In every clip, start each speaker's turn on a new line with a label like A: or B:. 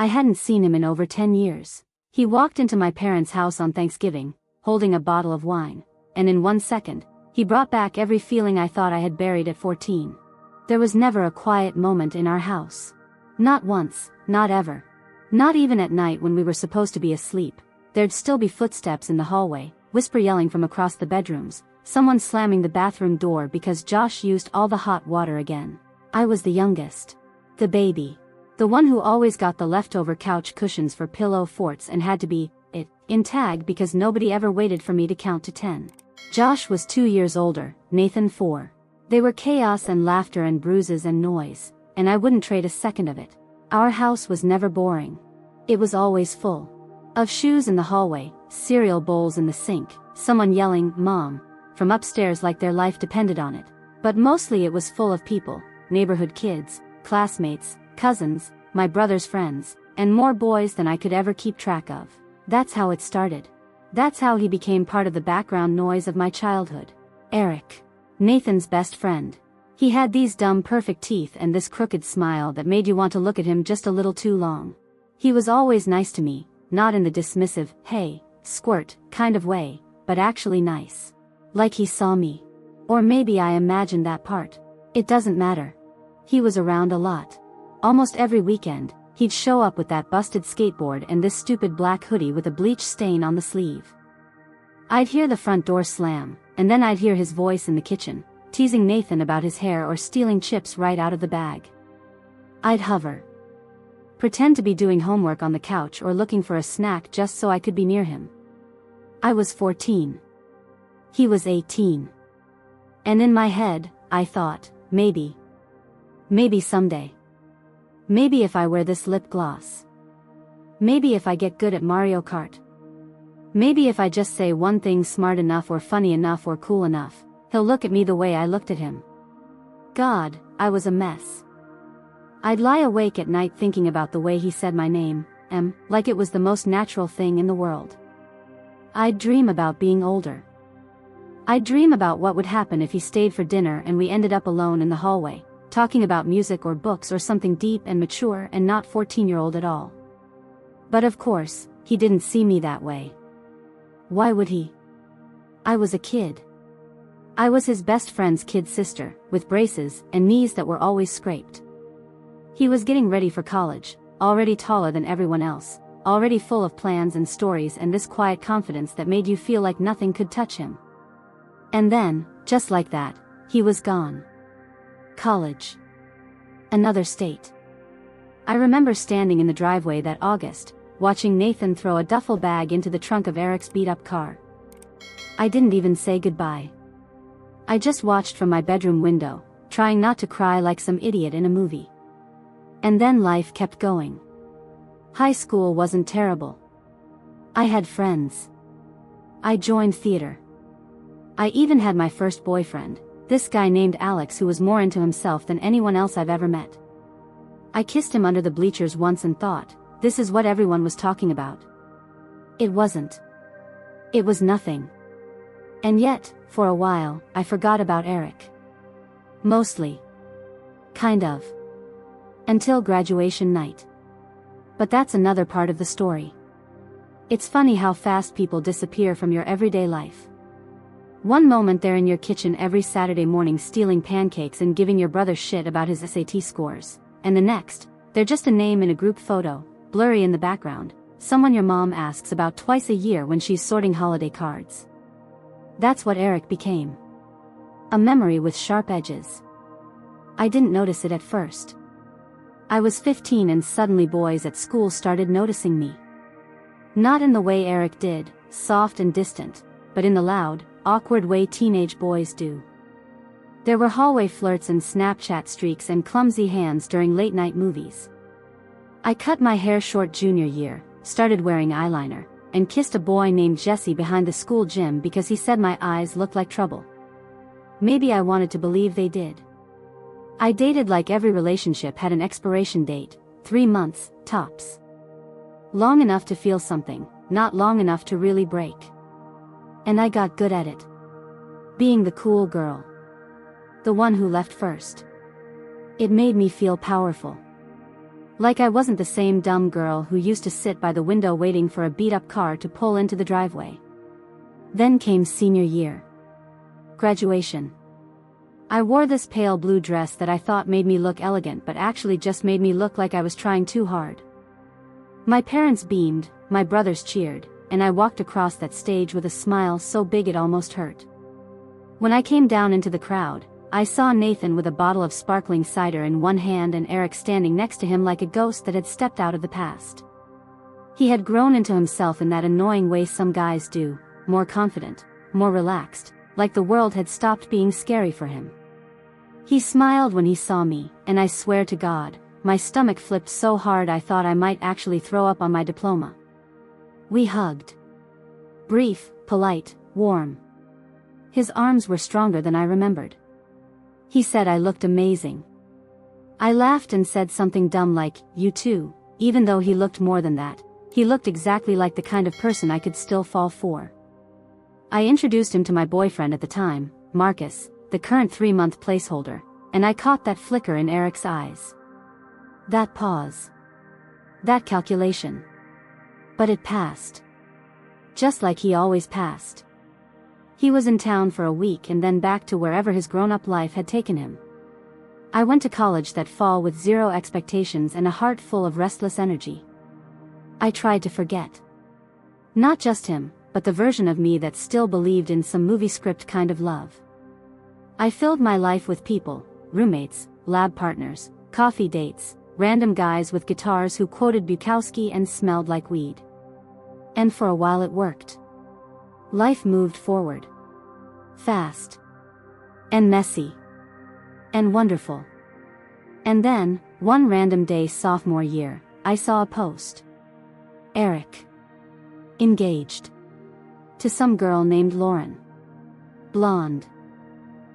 A: I hadn't seen him in over 10 years. He walked into my parents' house on Thanksgiving, holding a bottle of wine, and in 1 second, he brought back every feeling I thought I had buried at 14. There was never a quiet moment in our house. Not once, not ever. Not even at night when we were supposed to be asleep. There'd still be footsteps in the hallway, whisper yelling from across the bedrooms, someone slamming the bathroom door because Josh used all the hot water again. I was the youngest. The baby. The one who always got the leftover couch cushions for pillow forts and had to be in tag because nobody ever waited for me to count to 10. Josh was 2 years older, Nathan 4. They were chaos and laughter and bruises and noise, and I wouldn't trade a second of it. Our house was never boring. It was always full of shoes in the hallway, cereal bowls in the sink, someone yelling, "Mom," from upstairs like their life depended on it. But mostly it was full of people, neighborhood kids, classmates, cousins, my brother's friends, and more boys than I could ever keep track of. That's how it started. That's how he became part of the background noise of my childhood. Eric. Nathan's best friend. He had these dumb perfect teeth and this crooked smile that made you want to look at him just a little too long. He was always nice to me, not in the dismissive, "Hey, squirt," kind of way, but actually nice. Like he saw me. Or maybe I imagined that part. It doesn't matter. He was around a lot. Almost every weekend, he'd show up with that busted skateboard and this stupid black hoodie with a bleach stain on the sleeve. I'd hear the front door slam, and then I'd hear his voice in the kitchen, teasing Nathan about his hair or stealing chips right out of the bag. I'd hover. Pretend to be doing homework on the couch or looking for a snack just so I could be near him. I was 14. He was 18. And in my head, I thought, maybe someday. Maybe if I wear this lip gloss. Maybe if I get good at Mario Kart. Maybe if I just say one thing smart enough or funny enough or cool enough, he'll look at me the way I looked at him. God, I was a mess. I'd lie awake at night thinking about the way he said my name, like it was the most natural thing in the world. I'd dream about being older. I'd dream about what would happen if he stayed for dinner and we ended up alone in the hallway, talking about music or books or something deep and mature and not 14-year-old at all. But of course, he didn't see me that way. Why would he? I was a kid. I was his best friend's kid sister, with braces and knees that were always scraped. He was getting ready for college, already taller than everyone else, already full of plans and stories and this quiet confidence that made you feel like nothing could touch him. And then, just like that, he was gone. College. Another state. I remember standing in the driveway that August, watching Nathan throw a duffel bag into the trunk of Eric's beat-up car. I didn't even say goodbye. I just watched from my bedroom window, trying not to cry like some idiot in a movie. And then life kept going. High school wasn't terrible. I had friends. I joined theater. I even had my first boyfriend, this guy named Alex who was more into himself than anyone else I've ever met. I kissed him under the bleachers once and thought, this is what everyone was talking about. It wasn't. It was nothing. And yet, for a while, I forgot about Eric. Mostly. Kind of. Until graduation night. But that's another part of the story. It's funny how fast people disappear from your everyday life. One moment they're in your kitchen every Saturday morning stealing pancakes and giving your brother shit about his SAT scores, and the next, they're just a name in a group photo, blurry in the background, someone your mom asks about twice a year when she's sorting holiday cards. That's what Eric became. A memory with sharp edges. I didn't notice it at first. I was 15 and suddenly boys at school started noticing me. Not in the way Eric did, soft and distant, but in the loud, awkward way teenage boys do. There were hallway flirts and Snapchat streaks and clumsy hands during late-night movies. I cut my hair short junior year, started wearing eyeliner, and kissed a boy named Jesse behind the school gym because he said my eyes looked like trouble. Maybe I wanted to believe they did. I dated like every relationship had an expiration date, 3 months, tops. Long enough to feel something, not long enough to really break. And I got good at it. Being the cool girl. The one who left first. It made me feel powerful. Like I wasn't the same dumb girl who used to sit by the window waiting for a beat-up car to pull into the driveway. Then came senior year. Graduation. I wore this pale blue dress that I thought made me look elegant but actually just made me look like I was trying too hard. My parents beamed, my brothers cheered, and I walked across that stage with a smile so big it almost hurt. When I came down into the crowd, I saw Nathan with a bottle of sparkling cider in one hand and Eric standing next to him like a ghost that had stepped out of the past. He had grown into himself in that annoying way some guys do, more confident, more relaxed, like the world had stopped being scary for him. He smiled when he saw me, and I swear to God, my stomach flipped so hard I thought I might actually throw up on my diploma. We hugged. Brief, polite, warm. His arms were stronger than I remembered. He said I looked amazing. I laughed and said something dumb like, "You too," even though he looked more than that. He looked exactly like the kind of person I could still fall for. I introduced him to my boyfriend at the time, Marcus, the current 3-month placeholder, and I caught that flicker in Eric's eyes. That pause. That calculation. But it passed. Just like he always passed. He was in town for a week and then back to wherever his grown-up life had taken him. I went to college that fall with zero expectations and a heart full of restless energy. I tried to forget. Not just him, but the version of me that still believed in some movie script kind of love. I filled my life with people, roommates, lab partners, coffee dates, random guys with guitars who quoted Bukowski and smelled like weed. And for a while it worked. Life moved forward. Fast. And messy. And wonderful. And then, one random day sophomore year, I saw a post. Eric. Engaged. To some girl named Lauren. Blonde.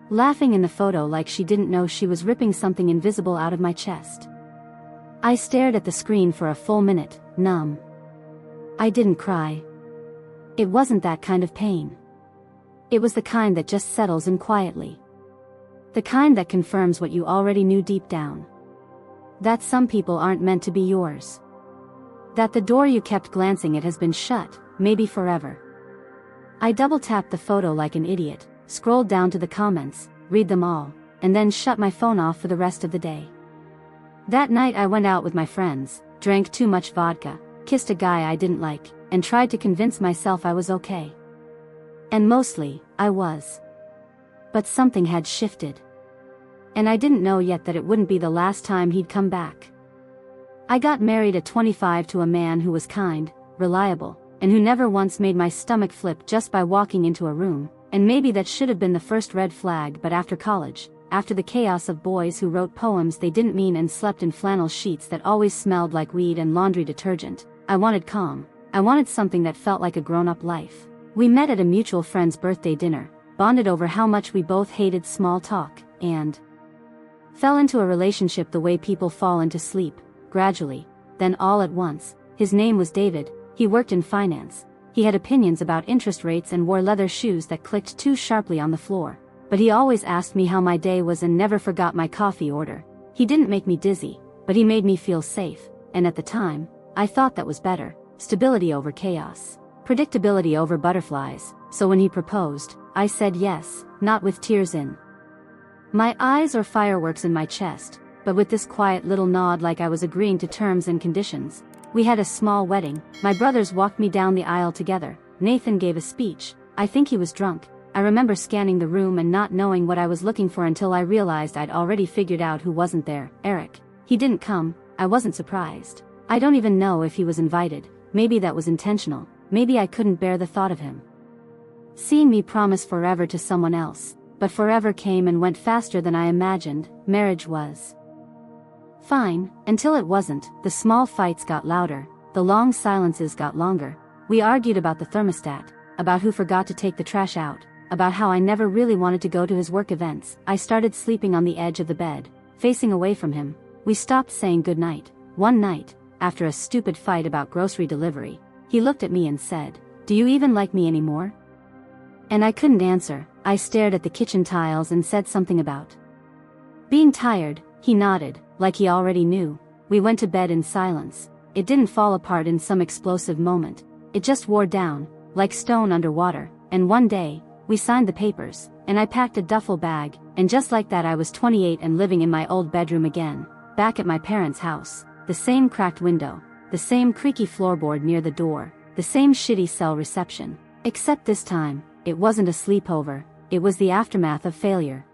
A: Laughing in the photo like she didn't know she was ripping something invisible out of my chest. I stared at the screen for a full minute, numb. I didn't cry. It wasn't that kind of pain. It was the kind that just settles in quietly. The kind that confirms what you already knew deep down. That some people aren't meant to be yours. That the door you kept glancing at has been shut, maybe forever. I double-tapped the photo like an idiot, scrolled down to the comments, read them all, and then shut my phone off for the rest of the day. That night I went out with my friends, drank too much vodka, kissed a guy I didn't like, and tried to convince myself I was okay. And mostly, I was. But something had shifted. And I didn't know yet that it wouldn't be the last time he'd come back. I got married at 25 to a man who was kind, reliable, and who never once made my stomach flip just by walking into a room, and maybe that should have been the first red flag, but after college, after the chaos of boys who wrote poems they didn't mean and slept in flannel sheets that always smelled like weed and laundry detergent, I wanted calm. I wanted something that felt like a grown-up life. We met at a mutual friend's birthday dinner, bonded over how much we both hated small talk, and fell into a relationship the way people fall into sleep, gradually, then all at once. His name was David, he worked in finance, he had opinions about interest rates and wore leather shoes that clicked too sharply on the floor. But he always asked me how my day was and never forgot my coffee order. He didn't make me dizzy, but he made me feel safe, and at the time, I thought that was better. Stability over chaos. Predictability over butterflies. So when he proposed, I said yes, not with tears in my eyes or fireworks in my chest, but with this quiet little nod like I was agreeing to terms and conditions. We had a small wedding, my brothers walked me down the aisle together, Nathan gave a speech, I think he was drunk. I remember scanning the room and not knowing what I was looking for until I realized I'd already figured out who wasn't there, Eric. He didn't come, I wasn't surprised. I don't even know if he was invited. Maybe that was intentional, maybe I couldn't bear the thought of him seeing me promise forever to someone else, but forever came and went faster than I imagined. Marriage was fine, until it wasn't. The small fights got louder, the long silences got longer. We argued about the thermostat, about who forgot to take the trash out, about how I never really wanted to go to his work events. I started sleeping on the edge of the bed, facing away from him. We stopped saying goodnight. One night, after a stupid fight about grocery delivery, he looked at me and said, "Do you even like me anymore?" And I couldn't answer. I stared at the kitchen tiles and said something about being tired. He nodded, like he already knew. we went to bed in silence. It didn't fall apart in some explosive moment. It just wore down, like stone under water, and one day, we signed the papers, and I packed a duffel bag, and just like that I was 28 and living in my old bedroom again, back at my parents' house. The same cracked window, the same creaky floorboard near the door, the same shitty cell reception. Except this time, it wasn't a sleepover, it was the aftermath of failure.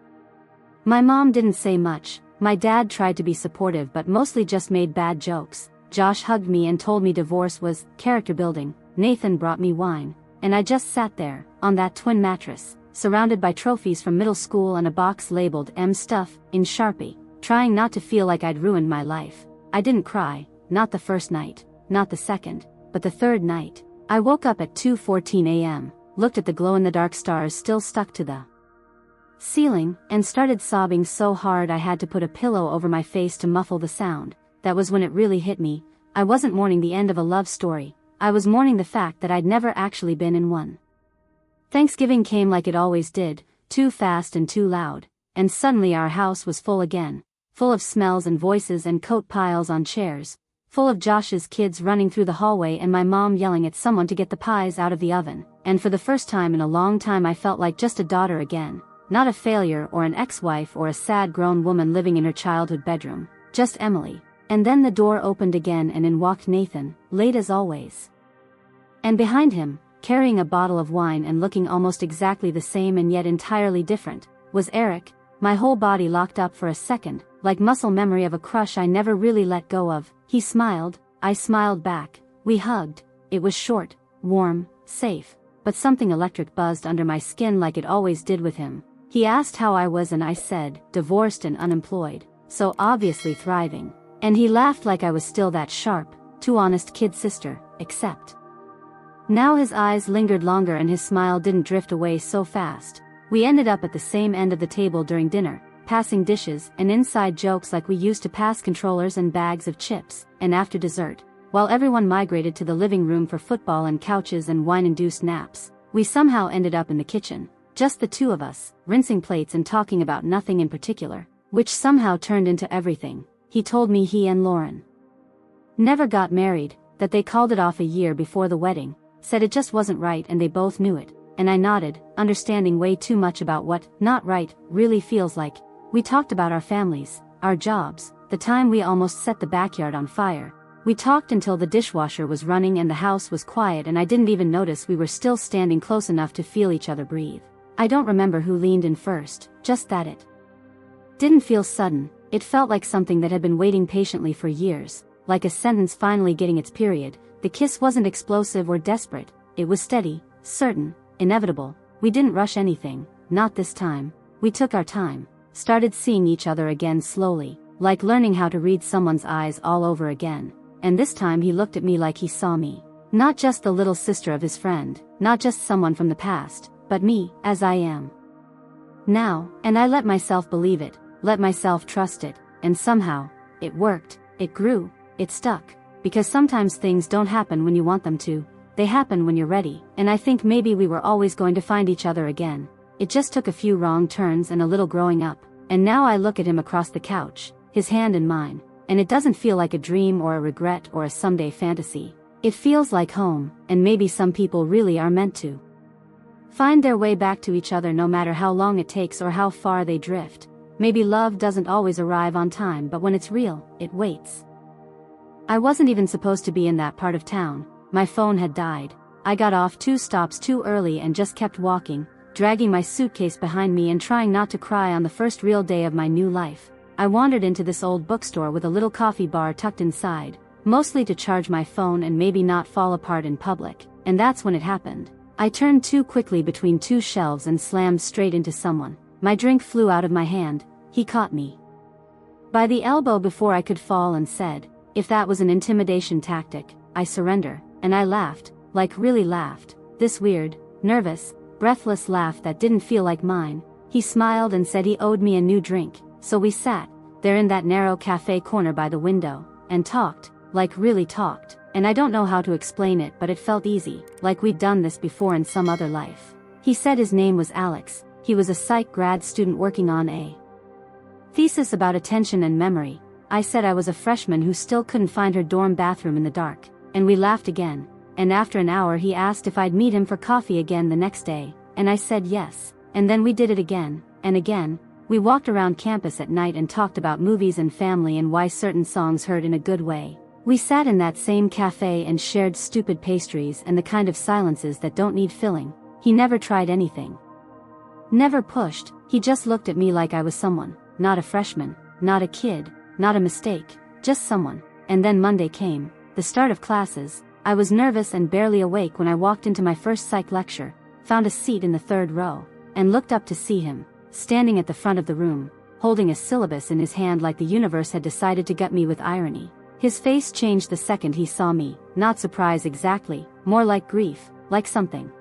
A: My mom didn't say much, my dad tried to be supportive but mostly just made bad jokes. Josh hugged me and told me divorce was character building. Nathan brought me wine, and I just sat there, on that twin mattress, surrounded by trophies from middle school and a box labeled M stuff, in Sharpie, trying not to feel like I'd ruined my life. I didn't cry, not the first night, not the second, but the third night. I woke up at 2:14 a.m., looked at the glow-in-the-dark stars still stuck to the ceiling, and started sobbing so hard I had to put a pillow over my face to muffle the sound. That was when it really hit me. I wasn't mourning the end of a love story, I was mourning the fact that I'd never actually been in one. Thanksgiving came like it always did, too fast and too loud, and suddenly our house was full again. Full of smells and voices and coat piles on chairs, full of Josh's kids running through the hallway and my mom yelling at someone to get the pies out of the oven. And for the first time in a long time I felt like just a daughter again, not a failure or an ex-wife or a sad grown woman living in her childhood bedroom, just Emily. And then the door opened again and in walked Nathan, late as always. And behind him, carrying a bottle of wine and looking almost exactly the same and yet entirely different, was Eric. My whole body locked up for a second, like muscle memory of a crush I never really let go of. He smiled, I smiled back, we hugged. It was short, warm, safe, but something electric buzzed under my skin like it always did with him. He asked how I was and I said, divorced and unemployed, so obviously thriving. And he laughed like I was still that sharp, too honest kid sister, except now his eyes lingered longer and his smile didn't drift away so fast. We ended up at the same end of the table during dinner, passing dishes and inside jokes like we used to pass controllers and bags of chips. And after dessert, while everyone migrated to the living room for football and couches and wine-induced naps, we somehow ended up in the kitchen, just the two of us, rinsing plates and talking about nothing in particular, which somehow turned into everything. He told me he and Lauren never got married, that they called it off a year before the wedding, said it just wasn't right and they both knew it. And I nodded, understanding way too much about what not right really feels like. We talked about our families, our jobs, the time we almost set the backyard on fire. We talked until the dishwasher was running and the house was quiet and I didn't even notice we were still standing close enough to feel each other breathe. I don't remember who leaned in first, just that it didn't feel sudden. It felt like something that had been waiting patiently for years, like a sentence finally getting its period. The kiss wasn't explosive or desperate, it was steady, certain, inevitable. We didn't rush anything, not this time. We took our time, started seeing each other again slowly, like learning how to read someone's eyes all over again. And this time he looked at me like he saw me. Not just the little sister of his friend, not just someone from the past, but me, as I am now. And I let myself believe it, let myself trust it, and somehow, it worked, it grew, it stuck. Because sometimes things don't happen when you want them to, they happen when you're ready. And I think maybe we were always going to find each other again. It just took a few wrong turns and a little growing up. And now I look at him across the couch, his hand in mine, and it doesn't feel like a dream or a regret or a someday fantasy. It feels like home, and maybe some people really are meant to find their way back to each other no matter how long it takes or how far they drift. Maybe love doesn't always arrive on time, but when it's real, it waits. I wasn't even supposed to be in that part of town. My phone had died. I got off 2 stops too early and just kept walking, dragging my suitcase behind me and trying not to cry on the first real day of my new life. I wandered into this old bookstore with a little coffee bar tucked inside, mostly to charge my phone and maybe not fall apart in public. And that's when it happened. I turned too quickly between 2 shelves and slammed straight into someone. My drink flew out of my hand. He caught me by the elbow before I could fall and said, "If that was an intimidation tactic, I surrender." And I laughed, like really laughed, this weird, nervous, breathless laugh that didn't feel like mine. He smiled and said he owed me a new drink, so we sat there in that narrow cafe corner by the window, and talked, like really talked. And I don't know how to explain it, but it felt easy, like we'd done this before in some other life. He said his name was Alex. He was a psych grad student working on a thesis about attention and memory. I said I was a freshman who still couldn't find her dorm bathroom in the dark, and we laughed again. And after an hour he asked if I'd meet him for coffee again the next day, and I said yes, and then we did it again, and again. We walked around campus at night and talked about movies and family and why certain songs hurt in a good way. We sat in that same cafe and shared stupid pastries and the kind of silences that don't need filling. He never tried anything. Never pushed, he just looked at me like I was someone, not a freshman, not a kid, not a mistake, just someone. And then Monday came, the start of classes. I was nervous and barely awake when I walked into my first psych lecture, found a seat in the third row, and looked up to see him, standing at the front of the room, holding a syllabus in his hand like the universe had decided to gut me with irony. His face changed the second he saw me, not surprise exactly, more like grief, like something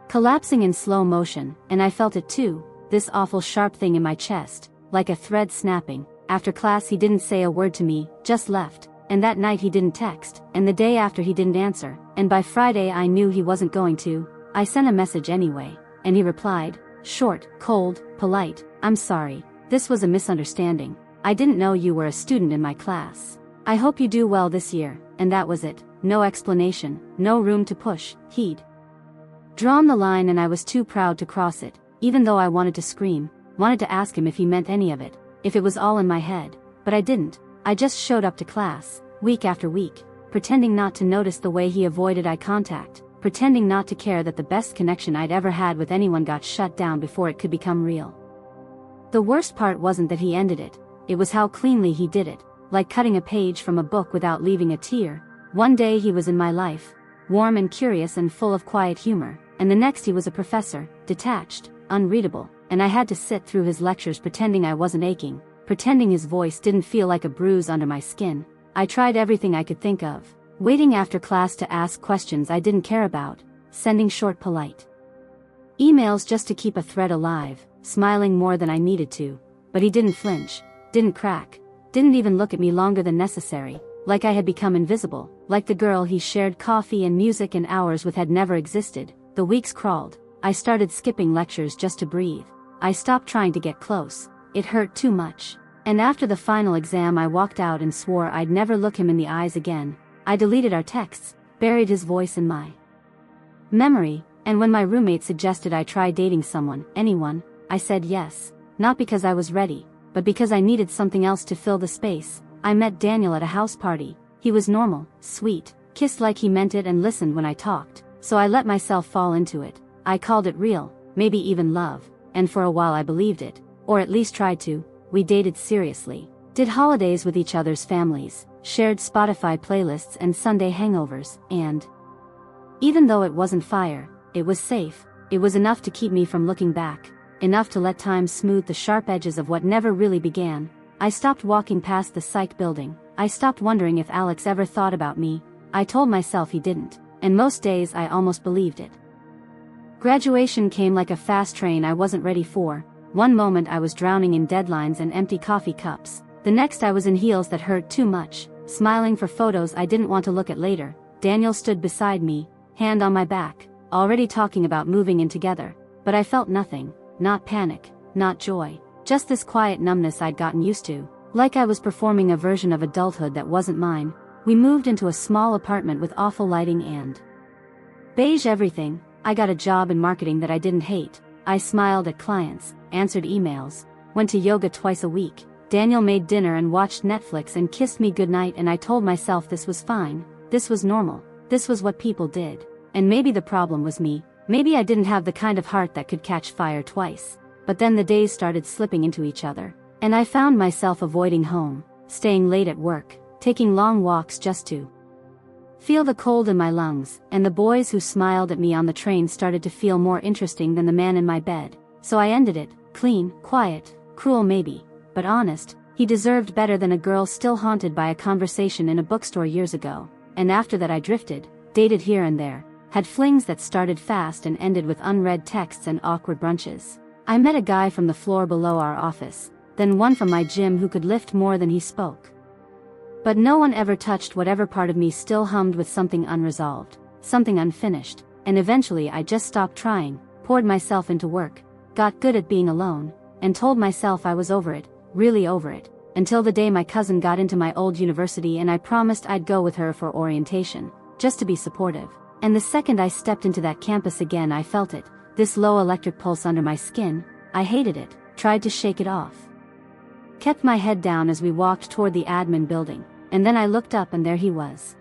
A: collapsing in slow motion, and I felt it too, this awful sharp thing in my chest, like a thread snapping. After class he didn't say a word to me, just left, and that night he didn't text, and the day after he didn't answer, and by Friday I knew he wasn't going to. I sent a message anyway, and he replied, short, cold, polite, I'm sorry, this was a misunderstanding, I didn't know you were a student in my class. I hope you do well this year, and that was it, no explanation, no room to push. He'd drawn the line and I was too proud to cross it, even though I wanted to scream, wanted to ask him if he meant any of it, if it was all in my head, but I didn't. I just showed up to class, week after week, pretending not to notice the way he avoided eye contact, pretending not to care that the best connection I'd ever had with anyone got shut down before it could become real. The worst part wasn't that he ended it was how cleanly he did it, like cutting a page from a book without leaving a tear. One day he was in my life, warm and curious and full of quiet humor, and the next he was a professor, detached, unreadable, and I had to sit through his lectures pretending I wasn't aching, pretending his voice didn't feel like a bruise under my skin. I tried everything I could think of, waiting after class to ask questions I didn't care about, sending short polite emails just to keep a thread alive, smiling more than I needed to, but he didn't flinch, didn't crack, didn't even look at me longer than necessary, like I had become invisible, like the girl he shared coffee and music and hours with had never existed. The weeks crawled. I started skipping lectures just to breathe. I stopped trying to get close. It hurt too much. And after the final exam I walked out and swore I'd never look him in the eyes again. I deleted our texts, buried his voice in my memory, and when my roommate suggested I try dating someone, anyone, I said yes, not because I was ready, but because I needed something else to fill the space. I met Daniel at a house party. He was normal, sweet, kissed like he meant it and listened when I talked, so I let myself fall into it. I called it real, maybe even love, and for a while I believed it, or at least tried to. We dated seriously, did holidays with each other's families, shared Spotify playlists and Sunday hangovers, and even though it wasn't fire, it was safe. It was enough to keep me from looking back, enough to let time smooth the sharp edges of what never really began. I stopped walking past the psych building. I stopped wondering if Alex ever thought about me. I told myself he didn't, and most days I almost believed it. Graduation came like a fast train I wasn't ready for. One moment I was drowning in deadlines and empty coffee cups. The next I was in heels that hurt too much, smiling for photos I didn't want to look at later. Daniel stood beside me, hand on my back, already talking about moving in together. But I felt nothing, not panic, not joy, just this quiet numbness I'd gotten used to, like I was performing a version of adulthood that wasn't mine. We moved into a small apartment with awful lighting and beige everything. I got a job in marketing that I didn't hate. I smiled at clients, answered emails, went to yoga twice a week. Daniel made dinner and watched Netflix and kissed me goodnight, and I told myself this was fine, this was normal, this was what people did. And maybe the problem was me, maybe I didn't have the kind of heart that could catch fire twice. But then the days started slipping into each other, and I found myself avoiding home, staying late at work, taking long walks just to feel the cold in my lungs, and the boys who smiled at me on the train started to feel more interesting than the man in my bed. So I ended it, clean, quiet, cruel maybe, but honest. He deserved better than a girl still haunted by a conversation in a bookstore years ago. And after that I drifted, dated here and there, had flings that started fast and ended with unread texts and awkward brunches. I met a guy from the floor below our office, then one from my gym who could lift more than he spoke. But no one ever touched whatever part of me still hummed with something unresolved, something unfinished, and eventually I just stopped trying, poured myself into work, got good at being alone, and told myself I was over it, really over it. until the day my cousin got into my old university and I promised I'd go with her for orientation, just to be supportive. And the second I stepped into that campus again I felt it, this low electric pulse under my skin. I hated it, tried to shake it off. Kept my head down as we walked toward the admin building, and then I looked up and there he was.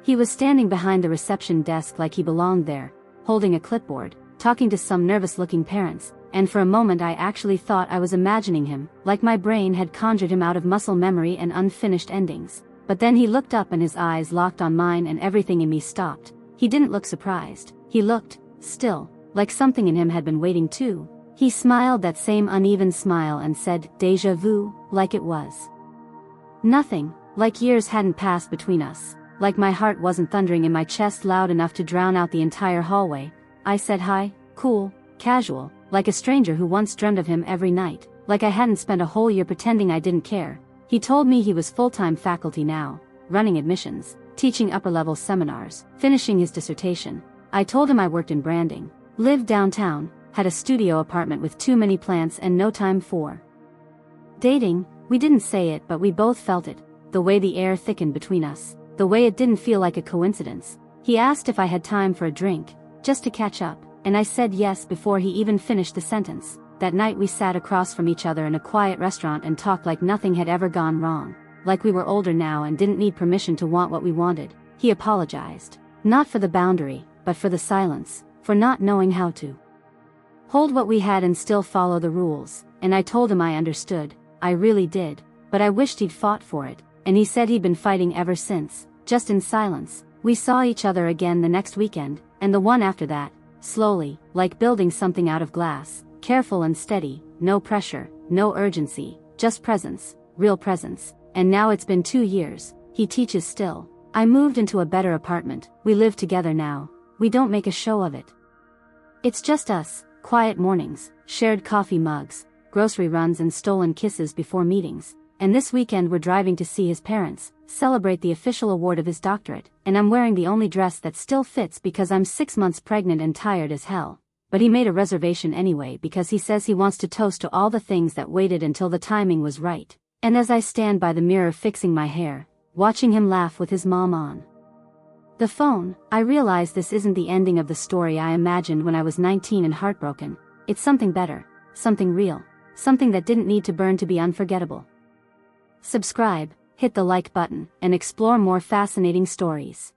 A: He was standing behind the reception desk like he belonged there, holding a clipboard, talking to some nervous-looking parents, and for a moment I actually thought I was imagining him, like my brain had conjured him out of muscle memory and unfinished endings. But then he looked up and his eyes locked on mine and everything in me stopped. He didn't look surprised. He looked, still, like something in him had been waiting too. He smiled that same uneven smile and said, "Déjà vu," like it was nothing, like years hadn't passed between us, like my heart wasn't thundering in my chest loud enough to drown out the entire hallway. I said hi, cool, casual, like a stranger who once dreamed of him every night, like I hadn't spent a whole year pretending I didn't care. He told me he was full-time faculty now, running admissions, teaching upper-level seminars, finishing his dissertation. I told him I worked in branding, lived downtown, had a studio apartment with too many plants and no time for dating. We didn't say it but we both felt it, the way the air thickened between us, the way it didn't feel like a coincidence. He asked if I had time for a drink, just to catch up, and I said yes before he even finished the sentence. That night we sat across from each other in a quiet restaurant and talked like nothing had ever gone wrong, like we were older now and didn't need permission to want what we wanted. He apologized, not for the boundary, but for the silence, for not knowing how to hold what we had and still follow the rules, and I told him I understood. I really did, but I wished he'd fought for it, and he said he'd been fighting ever since, just in silence. We saw each other again the next weekend, and the one after that, slowly, like building something out of glass, careful and steady, no pressure, no urgency, just presence, real presence. And now it's been 2 years, he teaches still. I moved into a better apartment, we live together now. We don't make a show of it. It's just us. Quiet mornings, shared coffee mugs, grocery runs and stolen kisses before meetings. And this weekend we're driving to see his parents, celebrate the official award of his doctorate, and I'm wearing the only dress that still fits because I'm 6 months pregnant and tired as hell. But he made a reservation anyway because he says he wants to toast to all the things that waited until the timing was right. And as I stand by the mirror fixing my hair, watching him laugh with his mom on the phone, I realize this isn't the ending of the story I imagined when I was 19 and heartbroken. It's something better, something real, something that didn't need to burn to be unforgettable. Subscribe, hit the like button, and explore more fascinating stories.